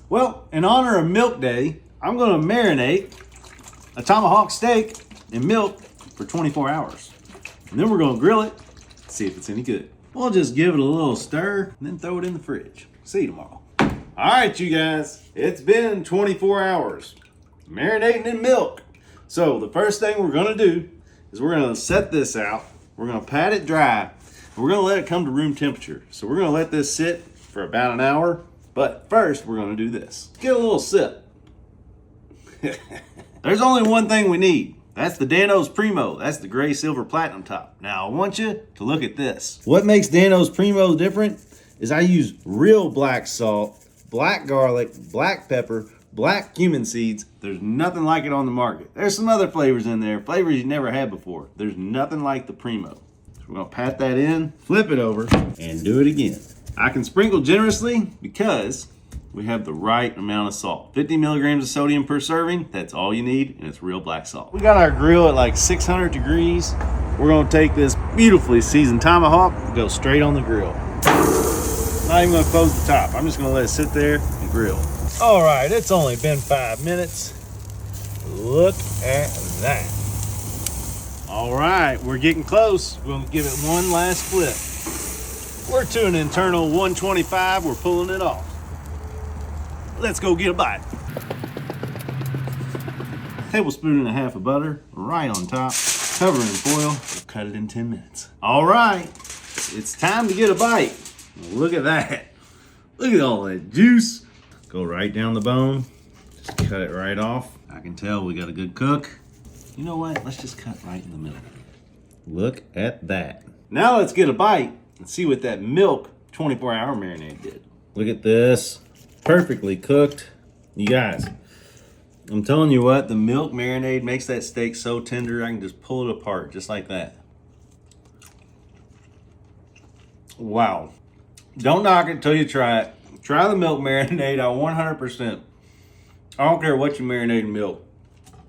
Well, in honor of Milk Day, I'm gonna marinate a tomahawk steak in milk for 24 hours. And then we're gonna grill it, see if it's any good. We'll just give it a little stir and then throw it in the fridge. See you tomorrow. All right, you guys, it's been 24 hours marinating in milk. So the first thing we're gonna do is we're gonna set this out. We're gonna pat it dry. And we're gonna let it come to room temperature. So we're gonna let this sit for about an hour. But first we're gonna do this. Get a little sip. There's only one thing we need. That's the Dano's Primo. That's the gray silver platinum top. Now I want you to look at this. What makes Dano's Primo different is I use real black salt, black garlic, black pepper, black cumin seeds. There's nothing like it on the market. There's some other flavors in there, flavors you never had before. There's nothing like the Primo. So we're gonna pat that in, flip it over, and do it again. I can sprinkle generously because we have the right amount of salt. 50 milligrams of sodium per serving, that's all you need, and it's real black salt. We got our grill at like 600 degrees. We're gonna take this beautifully seasoned tomahawk and go straight on the grill. Not even gonna close the top. I'm just gonna let it sit there and grill. All right, it's only been 5 minutes. Look at that. All right, we're getting close. We're gonna give it one last flip. We're to an internal 125, we're pulling it off. Let's go get a bite. Tablespoon and a half of butter right on top. Cover in foil. We'll cut it in 10 minutes. All right, it's time to get a bite. Look at that. Look at all that juice. Go right down the bone. Just cut it right off. I can tell we got a good cook. You know what? Let's just cut right in the middle. Look at that. Now let's get a bite and see what that milk 24-hour marinade did. Look at this. Perfectly cooked. You guys, I'm telling you what, the milk marinade makes that steak so tender I can just pull it apart just like that. Wow. Don't knock it till you try it. Try the milk marinade out 100%. I don't care what you marinate in milk.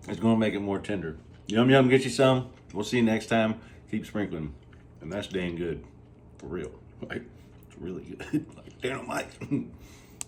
It's gonna make it more tender. Yum yum, get you some. We'll see you next time. Keep sprinkling. And that's dang good. For real. Like, it's really good. Like dynamite.